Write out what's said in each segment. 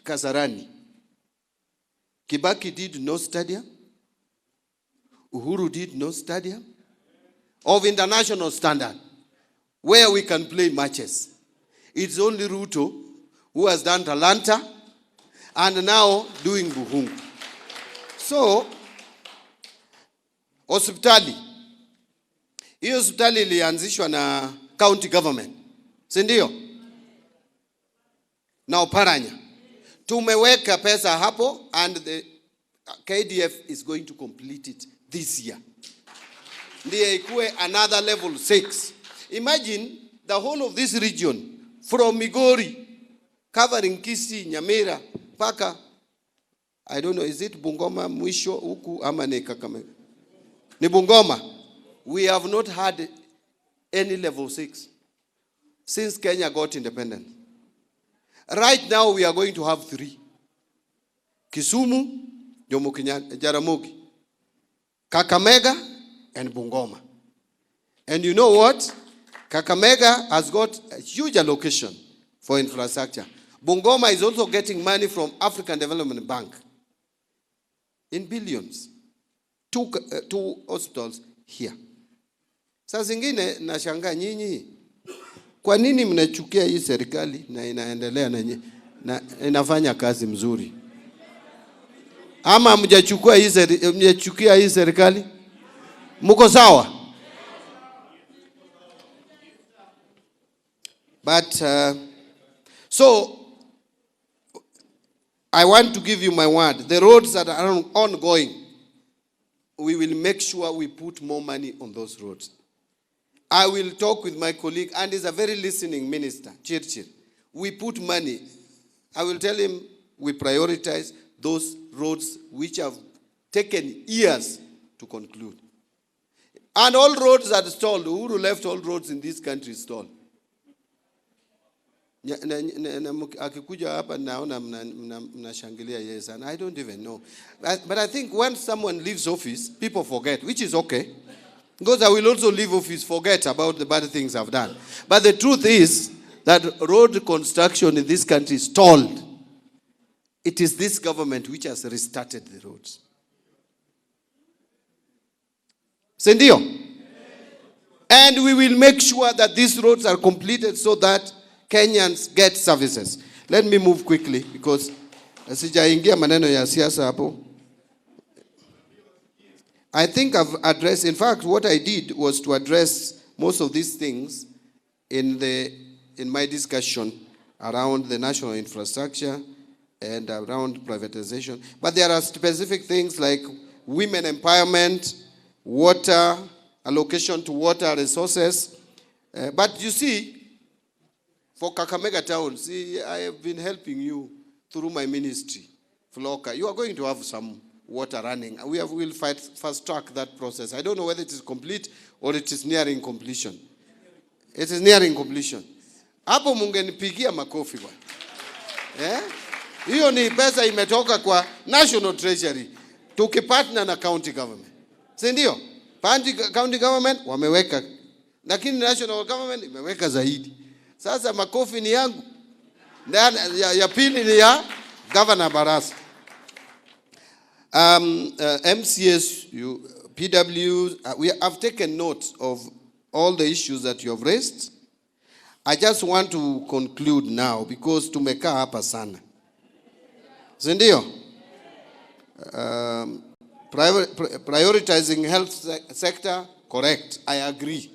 Kasarani. Kibaki did no stadium. Uhuru did no stadium of international standard where we can play matches. It's only Ruto who has done Talanta and now doing Buhungu. So, hospitali. Hii hospitali ilianzishwa na county government. Si ndio? Na Oparanya. Tumeweka pesa hapo and the KDF is going to complete it this year. Ndiye ikuwe another level 6. Imagine the whole of this region from Migori covering Kisii, Nyamira, paka I don't know, is it Bungoma mwisho huku ama ni Kakamega? Ni Bungoma. We have not had any level 6 since Kenya got independent. Right now we are going to have 3. Kisumu, Jomo Kenyatta, Jaramogi, Kakamega, and Bungoma. And you know what? Kakamega has got a huge allocation for infrastructure. Bungoma is also getting money from African Development Bank in billions. 2 hospitals here. Sasa zingine nashangaa nyinyi. Kwa nini mnachukia hii serikali na inaendelea na inafanya kazi mzuri? Ama mjachukia hii serikali? Mko sawa? But so I want to give you my word. The roads that are ongoing, we will make sure we put more money on those roads. I will talk with my colleague, and he's a very listening minister, Chirchir. We put money. I will tell him we prioritize those roads which have taken years to conclude. And all roads are stalled. Uhuru left all roads in this country stalled. Akikuja hapa naona mnashangilia yes, and I don't even know. But I think when someone leaves office, people forget, which is okay. Because I will also leave office, forget about the bad things I've done. But the truth is that road construction in this country is stalled. It is this government which has restarted the roads. Sendio? And we will make sure that these roads are completed so that Kenyans get services. Let me move quickly because sijaingia maneno ya siasa hapo. I think I've addressed, in fact, what I did was to address most of these things in my discussion around the national infrastructure and around privatization. But there are specific things like women empowerment, water, allocation to water resources. But you see, for Kakamega town, see, I have been helping you through my ministry, Floka. You are going to have some water running. We will fast track that process. I don't know whether it is complete or it is nearing completion. It is nearing completion. Hapo mungenipigia makofi bwana. Hiyo ni pesa imetoka kwa National Treasury tukipartner na county government. Si ndio? County government wameweka, lakini national government imeweka zaidi. Sasa makofi ni yangu. Ya pili ni ya Governor Barasa. MCS, PW, we have taken note of all the issues that you have raised. I just want to conclude now because tumekaa hapa sana. Sindio? Prioritizing health sector, correct. I agree.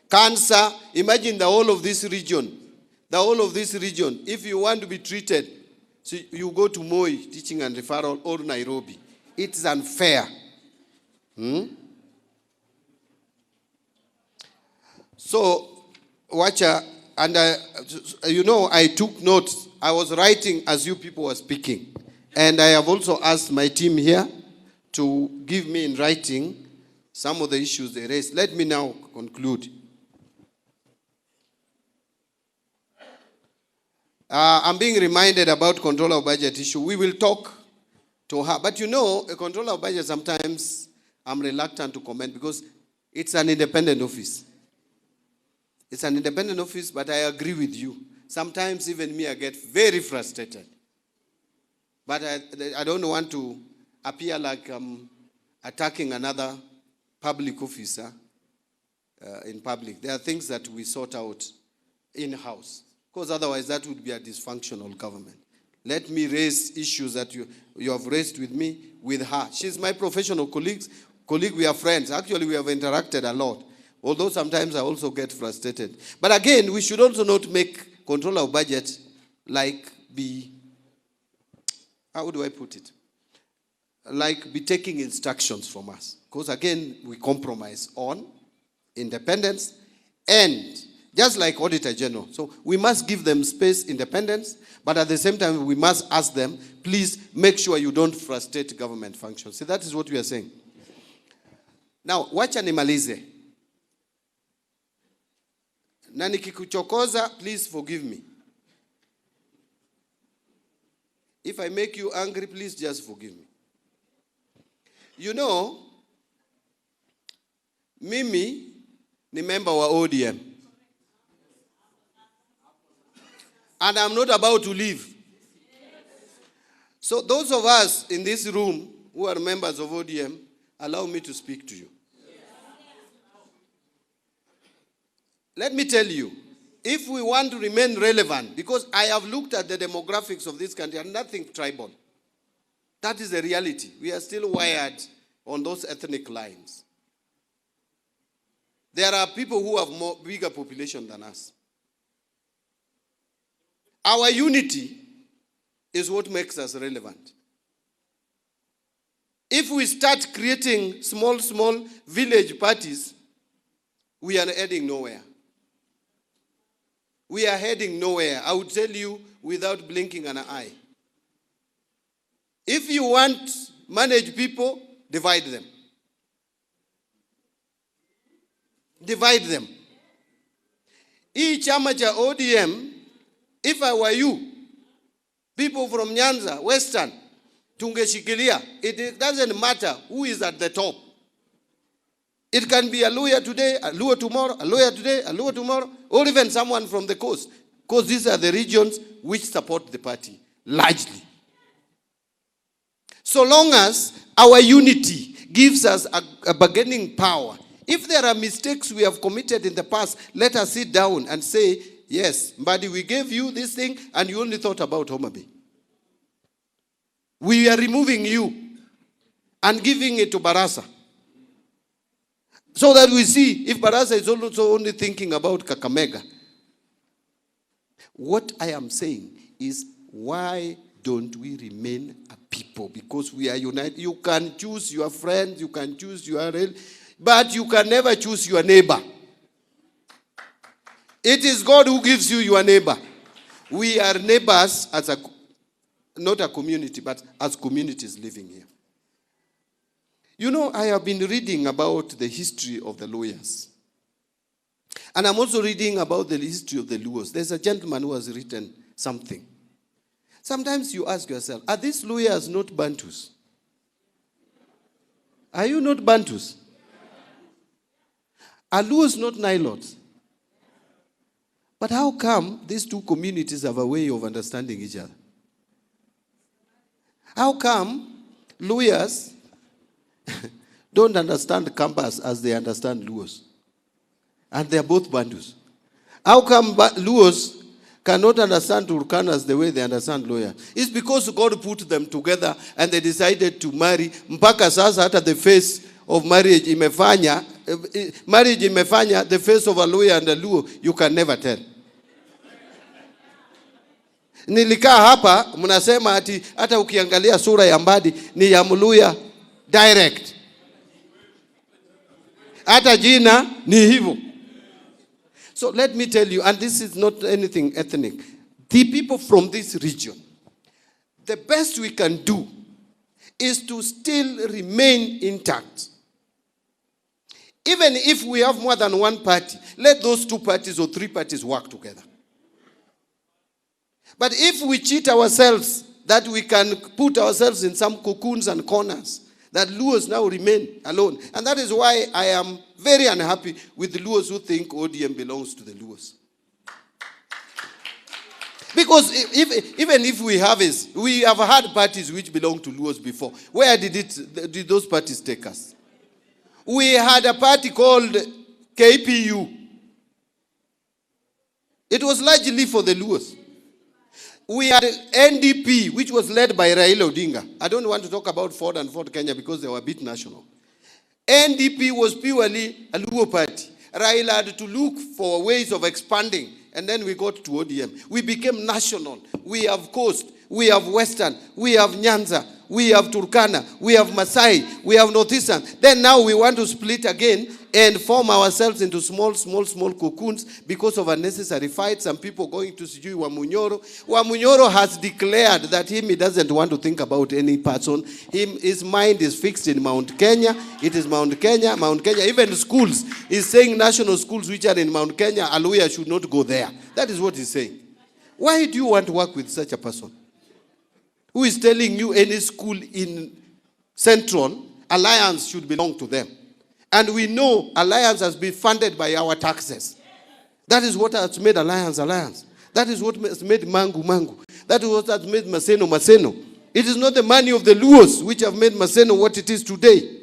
Cancer, imagine the whole of this region. The whole of this region, if you want to be treated, so you go to Moi Teaching and Referral or Nairobi. It's unfair. So, Wacha, and I took notes. I was writing as you people were speaking. And I have also asked my team here to give me in writing some of the issues they raised. Let me now conclude. I'm being reminded about controller of budget issue. We will talk to her. But a controller of budget, sometimes I'm reluctant to comment because it's an independent office. It's an independent office, but I agree with you. Sometimes even me, I get very frustrated. But I don't want to appear like I'm attacking another public officer in public. There are things that we sort out in-house, because otherwise that would be a dysfunctional government. Let me raise issues that you have raised with me, with her. She's my professional colleague, we are friends. Actually, we have interacted a lot, although sometimes I also get frustrated. But again, we should also not make control of budget like how do I put it? Like be taking instructions from us. Because again, we compromise on independence and just like Auditor General. So we must give them space, independence, but at the same time, we must ask them, please make sure you don't frustrate government functions. See, that is what we are saying. Now, wacha nimalize. Na nikikuchokoza, please forgive me. If I make you angry, please just forgive me. You know, mimi ni member wa ODM. And I'm not about to leave. So those of us in this room who are members of ODM, allow me to speak to you. Let me tell you, if we want to remain relevant, because I have looked at the demographics of this country and nothing tribal. That is the reality. We are still wired on those ethnic lines. There are people who have bigger population than us. Our unity is what makes us relevant. If we start creating small village parties, we are heading nowhere. We are heading nowhere. I would tell you without blinking an eye. If you want to manage people, divide them. Divide them. Hii chama cha ODM, if I were you, people from Nyanza, Western, tungeshikilia. It doesn't matter who is at the top. It can be a lawyer today, a lawyer tomorrow, a lawyer today, a lawyer tomorrow, or even someone from the coast. Because these are the regions which support the party, largely. So long as our unity gives us a bargaining power. If there are mistakes we have committed in the past, let us sit down and say, yes, Mbadi, we gave you this thing and you only thought about Homa Bay. We are removing you and giving it to Barasa. So that we see if Barasa is also only thinking about Kakamega. What I am saying is, why don't we remain a people? Because we are united. You can choose your friends, you can choose your but you can never choose your neighbor. It is God who gives you your neighbor. We are neighbors as not a community, but as communities living here. You know, I have been reading about the history of the lawyers. And I'm also reading about the history of the Luos. There's a gentleman who has written something. Sometimes you ask yourself, are these lawyers not Bantus? Are you not Bantus? Are Luos not Nilots? But how come these two communities have a way of understanding each other? How come lawyers don't understand Kambas as they understand Luos? And they are both Bandus. How come Luos cannot understand Turkanas the way they understand lawyers? It's because God put them together and they decided to marry. Mpaka sasa hata the face of marriage imefanya, the face of a lawyer and a Luo, you can never tell. Nilikaa hapa, mnasema ati hata ukiangalia sura ya Mbadi ni ya Mluya direct. Hata jina ni hivyo. So let me tell you, and this is not anything ethnic. The people from this region, the best we can do is to still remain intact. Even if we have more than one party, let those two parties or three parties work together. But if we cheat ourselves that we can put ourselves in some cocoons and corners, that Luos now remain alone. And that is why I am very unhappy with the Luos who think ODM belongs to the Luos. Because even if we have had parties which belong to Luos before. Where did those parties take us? We had a party called KPU. It was largely for the Luos. We had NDP, which was led by Raila Odinga. I don't want to talk about Ford and Ford Kenya because they were a bit national. NDP was purely a Luo party. Raila had to look for ways of expanding, and then we got to ODM. We became national. We have Coast, we have Western, we have Nyanza, we have Turkana, we have Masai, we have Northeastern. Then now we want to split again and form ourselves into small cocoons because of unnecessary fights. Some people going to Sijui Wamunyoro. Wamunyoro has declared that he doesn't want to think about any person. His mind is fixed in Mount Kenya. It is Mount Kenya. Mount Kenya, even schools, he's saying national schools which are in Mount Kenya, Aluya should not go there. That is what he's saying. Why do you want to work with such a person? Who is telling you any school in Central, Alliance should belong to them? And we know Alliance has been funded by our taxes. That is what has made Alliance Alliance. That is what has made Mangu Mangu. That is what has made Maseno Maseno. It is not the money of the Luos which have made Maseno what it is today.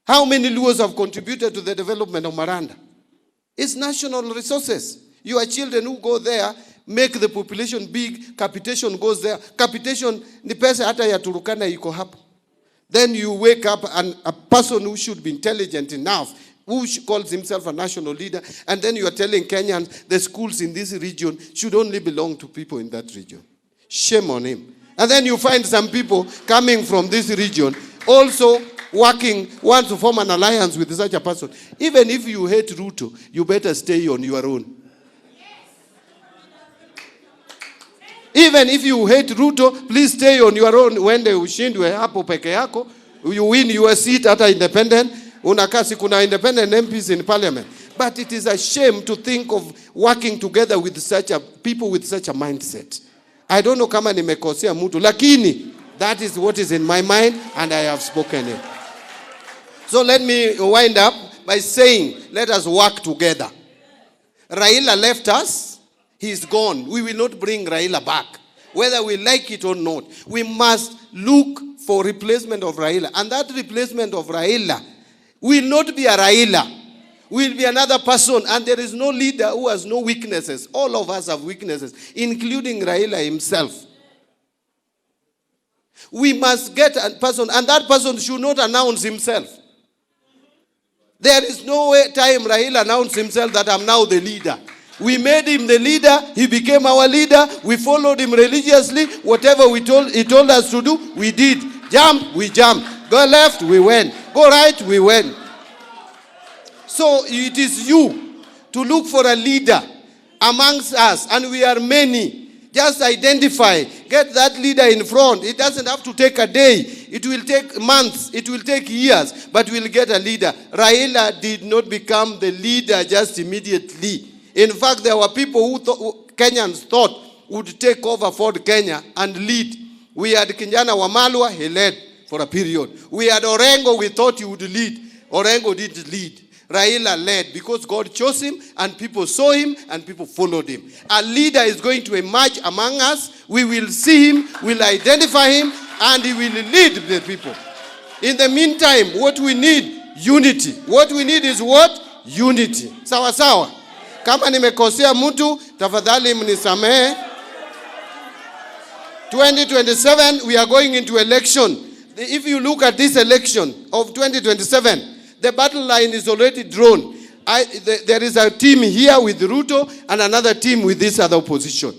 How many Luos have contributed to the development of Maranda? It's national resources. Your children who go there make the population big. Capitation goes there. Capitation ni pesa hata ya Turukana iko hapo. Then you wake up and a person who should be intelligent enough, who calls himself a national leader, and then you are telling Kenyans the schools in this region should only belong to people in that region. Shame on him. And then you find some people coming from this region also want to form an alliance with such a person. Even if you hate Ruto, you better stay on your own. Even if you hate Ruto, please stay on your own. When they ushindwe hapo peke yako, you win your seat at independent. Unakasi kuna independent MPs in parliament. But it is a shame to think of working together with people with such a mindset. I don't know kama nimekosea mtu, lakini that is what is in my mind and I have spoken it. So let me wind up by saying, let us work together. Raila left us. He's gone. We will not bring Raila back. Whether we like it or not. We must look for replacement of Raila. And that replacement of Raila will not be a Raila. Will be another person. And there is no leader who has no weaknesses. All of us have weaknesses, including Raila himself. We must get a person, and that person should not announce himself. There is no time Raila announced himself that I'm now the leader. We made him the leader. He became our leader. We followed him religiously. Whatever he told us to do, we did. Jump, we jumped. Go left, we went. Go right, we went. So it is you to look for a leader amongst us, and we are many. Just identify. Get that leader in front. It doesn't have to take a day. It will take months. It will take years. But we'll get a leader. Raila did not become the leader just immediately. In fact, there were people who Kenyans thought would take over Ford Kenya and lead. We had Kijana Wamalwa, he led for a period. We had Orengo, we thought he would lead. Orengo didn't lead. Raila led because God chose him and people saw him and people followed him. A leader is going to emerge among us. We will see him, we'll identify him, and he will lead the people. In the meantime, what we need, unity. What we need is what? Unity. Sawa sawa. Kama nimekosea mtu, tafadhali mnisamehe. 2027, we are going into election. If you look at this election of 2027, the battle line is already drawn. There is a team here with Ruto and another team with this other opposition.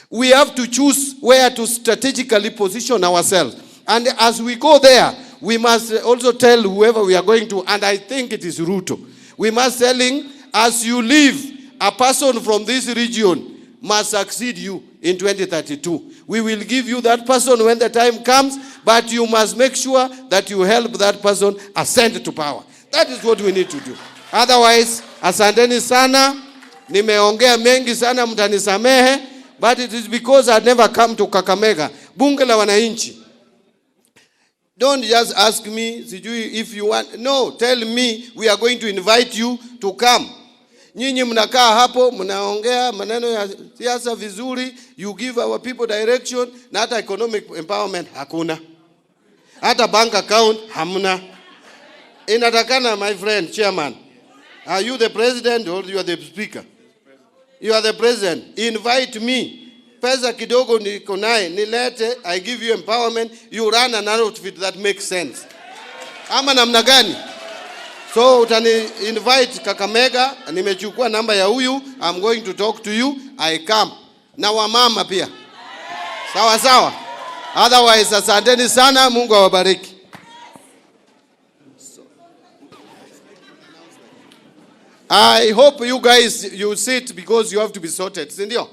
We have to choose where to strategically position ourselves. And as we go there, we must also tell whoever we are going to, and I think it is Ruto. We must tell him, as you leave, a person from this region must succeed you in 2032. We will give you that person when the time comes, but you must make sure that you help that person ascend to power. That is what we need to do. Otherwise, asanteni sana, nimeongea mengi sana, mtanisamehe, but it is because I've never come to Kakamega, bunge la wananchi. Don't just ask me if you want. No, tell me we are going to invite you to come. Nyinyi mnakaa hapo, mnaongea maneno ya siasa vizuri, you give our people direction, na hata economic empowerment hakuna. Hata bank account hamna. Inatakana, my friend, chairman. Are you the president or you are the speaker? You are the president. Invite me. Pesa kidogo niko naye, nilete, I give you empowerment, you run an outfit that makes sense. Ama namna gani? So utani invite Kakamega, nimechukua namba ya huyu, I'm going to talk to you, I come. Na wamama pia. Sawa sawa. Otherwise, asanteni sana, Mungu awabariki. I hope you guys, you sit because you have to be sorted. Sindio?